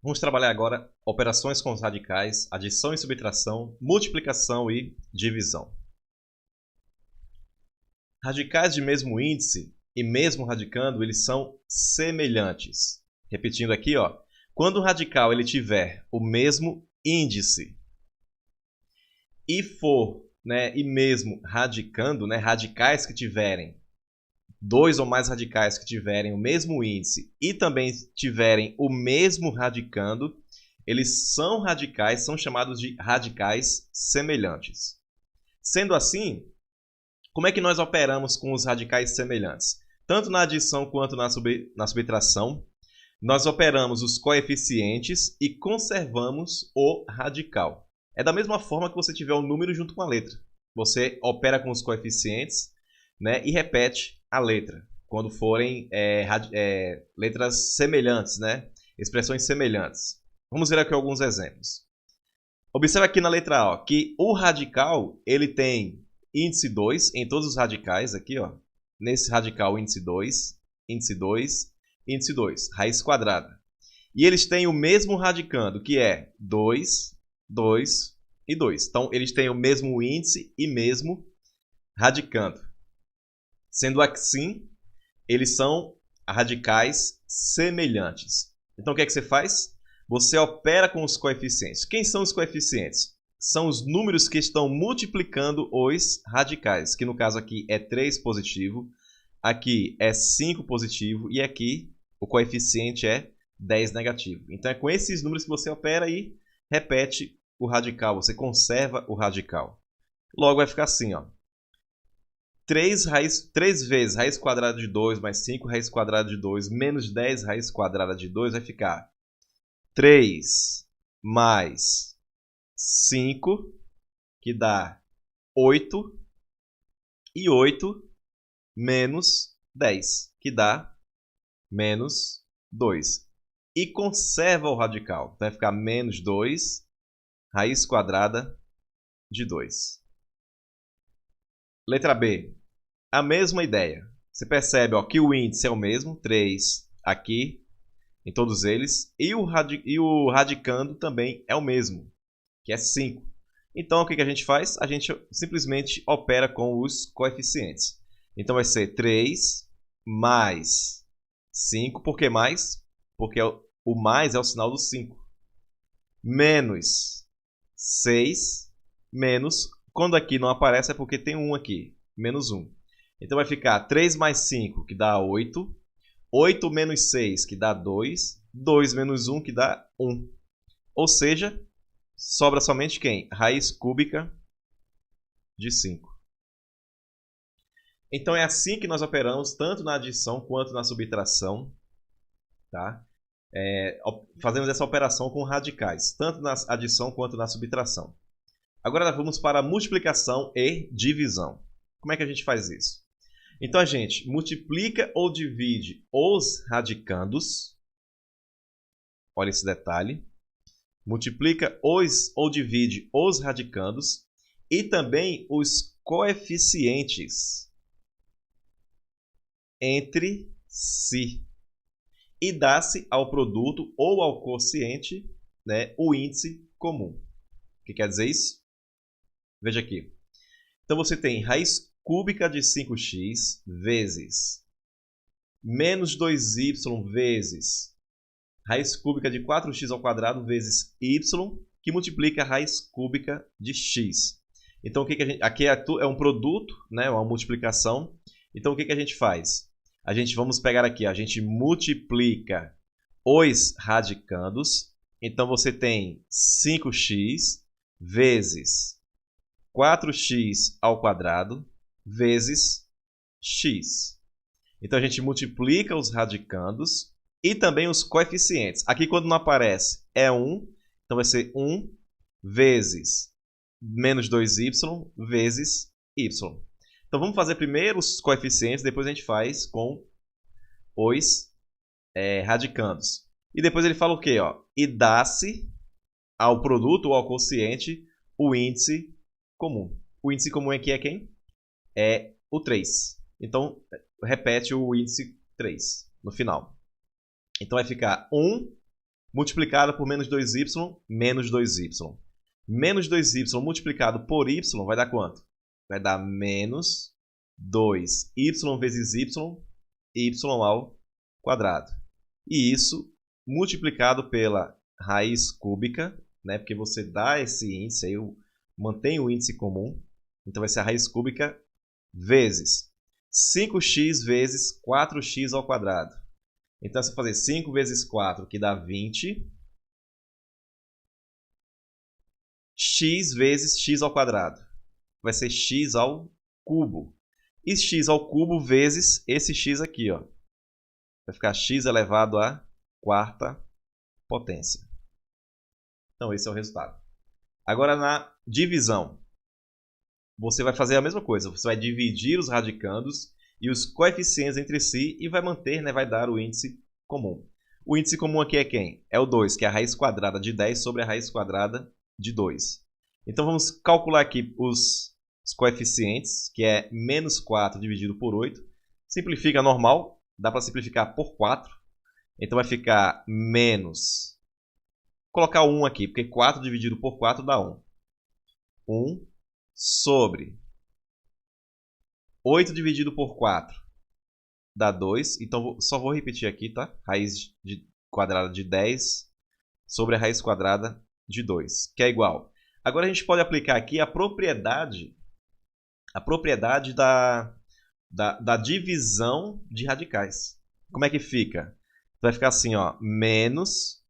Vamos trabalhar agora operações com os radicais, adição e subtração, multiplicação e divisão. Radicais de mesmo índice e mesmo radicando, eles são semelhantes. Repetindo aqui, ó, quando o radical ele tiver o mesmo índice e for, e mesmo radicando, radicais que tiverem dois ou mais radicais que tiverem o mesmo índice e também tiverem o mesmo radicando, eles são radicais, são chamados de radicais semelhantes. Sendo assim, como é que nós operamos com os radicais semelhantes? Tanto na adição quanto na subtração, nós operamos os coeficientes e conservamos o radical. É da mesma forma que você tiver o número junto com a letra. Você opera com os coeficientes, e repete a letra, quando forem letras semelhantes, expressões semelhantes. Vamos ver aqui alguns exemplos. Observe aqui na letra A, ó, que o radical ele tem índice 2 em todos os radicais, aqui, ó, nesse radical índice 2, índice 2, índice 2, raiz quadrada. E eles têm o mesmo radicando, que é 2, 2 e 2. Então, eles têm o mesmo índice e mesmo radicando. Sendo assim, eles são radicais semelhantes. Então, o que é que você faz? Você opera com os coeficientes. Quem são os coeficientes? São os números que estão multiplicando os radicais, que no caso aqui é 3 positivo, aqui é 5 positivo e aqui o coeficiente é 10 negativo. Então, é com esses números que você opera e repete o radical, você conserva o radical. Logo, vai ficar assim, ó. 3 vezes raiz quadrada de 2 mais 5 raiz quadrada de 2 menos 10 raiz quadrada de 2 vai ficar 3 mais 5, que dá 8, e 8 menos 10, que dá menos 2. E conserva o radical. Então vai ficar menos 2 raiz quadrada de 2. Letra B. A mesma ideia. Você percebe, ó, que o índice é o mesmo, 3 aqui, em todos eles, e o radicando também é o mesmo, que é 5. Então, o que a gente faz? A gente simplesmente opera com os coeficientes. Então, vai ser 3 mais 5. Por que mais? Porque o mais é o sinal do 5. Menos 6, menos... Quando aqui não aparece é porque tem 1 aqui, menos 1. Então vai ficar 3 mais 5, que dá 8. 8 menos 6, que dá 2. 2 menos 1, que dá 1. Ou seja, sobra somente quem? Raiz cúbica de 5. Então é assim que nós operamos, tanto na adição quanto na subtração. Tá? Fazemos essa operação com radicais, tanto na adição quanto na subtração. Agora vamos para a multiplicação e divisão. Como é que a gente faz isso? Então a gente multiplica ou divide os radicandos. Olha esse detalhe. Multiplica ou divide os radicandos e também os coeficientes entre si. E dá-se ao produto ou ao quociente, o índice comum. O que quer dizer isso? Veja aqui. Então você tem raiz cúbica de 5x vezes menos 2y vezes raiz cúbica de 4x ao quadrado vezes y, que multiplica a raiz cúbica de x. Então, aqui é um produto, uma multiplicação. Então, o que a gente faz? Vamos pegar aqui, a gente multiplica os radicandos. Então, você tem 5x vezes 4x ao quadrado vezes x. Então, a gente multiplica os radicandos e também os coeficientes. Aqui, quando não aparece, é 1. Então, vai ser 1 vezes menos 2y vezes y. Então, vamos fazer primeiro os coeficientes, depois a gente faz com os radicandos. E depois ele fala o quê? Ó? E dá-se ao produto ou ao quociente o índice comum. O índice comum aqui é quem? É o 3. Então, repete o índice 3 no final. Então, vai ficar 1 multiplicado por menos 2y, menos 2y. Menos 2y multiplicado por y vai dar quanto? Vai dar menos 2y vezes y ao quadrado. E isso multiplicado pela raiz cúbica, né? Porque você dá esse índice, aí mantém o índice comum. Então vai ser a raiz cúbica vezes 5x vezes 4x ao quadrado. Então, se eu fazer 5 vezes 4, que dá 20, x vezes x ao quadrado. Vai ser x ao cubo. E x ao cubo vezes esse x aqui, ó. Vai ficar x elevado à quarta potência. Então, esse é o resultado. Agora, na divisão, você vai fazer a mesma coisa. Você vai dividir os radicandos e os coeficientes entre si e vai manter, né, vai dar o índice comum. O índice comum aqui é quem? É o 2, que é a raiz quadrada de 10 sobre a raiz quadrada de 2. Então, vamos calcular aqui os coeficientes, que é menos 4 dividido por 8. Simplifica normal, dá para simplificar por 4. Então, vai ficar menos... Vou colocar 1 aqui, porque 4 dividido por 4 dá 1. 1 sobre 8 dividido por 4 dá 2. Então, só vou repetir aqui, tá? Raiz quadrada de 10 sobre a raiz quadrada de 2, que é igual. Agora, a gente pode aplicar aqui a propriedade da divisão de radicais. Como é que fica? Vai ficar assim, ó, menos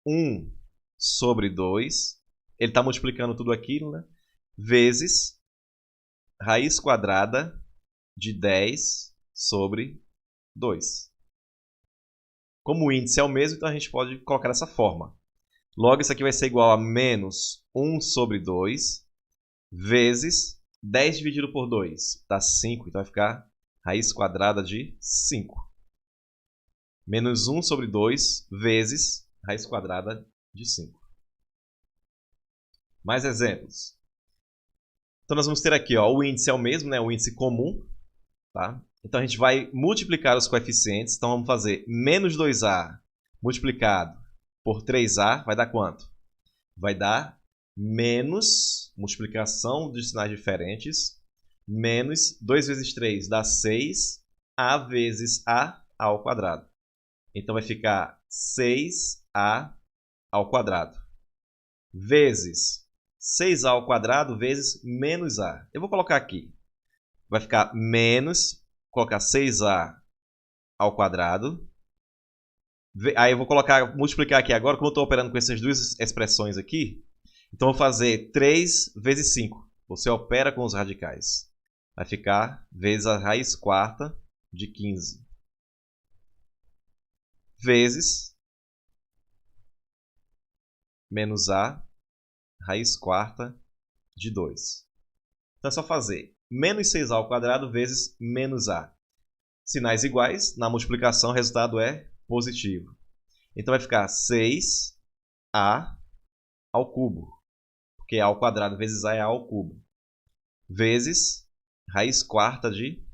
1 sobre 2. Ele está multiplicando tudo aquilo, né? Vezes raiz quadrada de 10 sobre 2. Como o índice é o mesmo, então a gente pode colocar dessa forma. Logo, isso aqui vai ser igual a menos 1 sobre 2 vezes 10 dividido por 2. Dá 5, então vai ficar raiz quadrada de 5. Menos 1 sobre 2 vezes raiz quadrada de 5. Mais exemplos. Então, nós vamos ter aqui, ó, o índice é o mesmo, né? O índice comum. Tá? Então, a gente vai multiplicar os coeficientes. Então, vamos fazer menos 2a multiplicado por 3a. Vai dar quanto? Vai dar menos, multiplicação de sinais diferentes, menos 2 vezes 3 dá 6, a vezes a ao quadrado. Então, vai ficar 6a ao quadrado. Vezes 6a ao quadrado vezes menos a. Eu vou colocar aqui. Vai ficar menos, colocar 6a ao quadrado. Aí eu vou multiplicar aqui agora, como eu estou operando com essas duas expressões aqui. Então, eu vou fazer 3 vezes 5. Você opera com os radicais. Vai ficar vezes a raiz quarta de 15. Vezes menos a raiz quarta de 2. Então, é só fazer menos 6a ao quadrado vezes menos a. Sinais iguais, na multiplicação o resultado é positivo. Então, vai ficar 6a ao cubo. Porque a ao quadrado vezes a é a ao cubo. Vezes raiz quarta de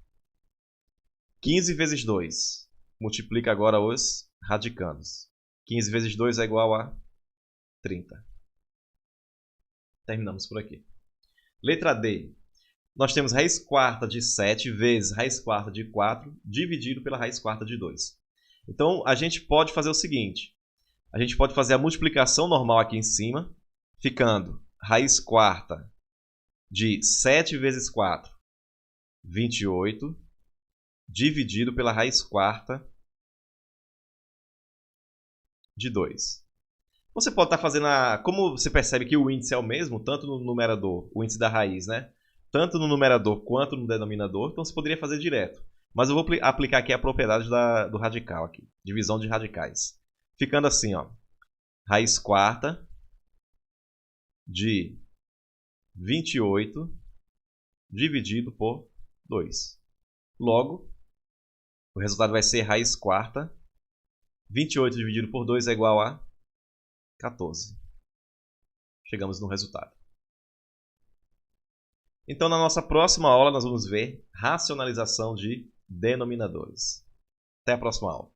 15 vezes 2. Multiplica agora os radicandos. 15 vezes 2 é igual a 30. Terminamos por aqui. Letra D. Nós temos raiz quarta de 7 vezes raiz quarta de 4 dividido pela raiz quarta de 2. Então, a gente pode fazer o seguinte. A gente pode fazer a multiplicação normal aqui em cima, ficando raiz quarta de 7 vezes 4, 28, dividido pela raiz quarta de 2. Você pode estar fazendo como você percebe que o índice é o mesmo, tanto no numerador, o índice da raiz, né? Tanto no numerador quanto no denominador, então você poderia fazer direto. Mas eu vou aplicar aqui a propriedade do radical, aqui, divisão de radicais. Ficando assim, ó, raiz quarta de 28 dividido por 2. Logo, o resultado vai ser raiz quarta. 28 dividido por 2 é igual a 14. Chegamos no resultado. Então, na nossa próxima aula, nós vamos ver racionalização de denominadores. Até a próxima aula.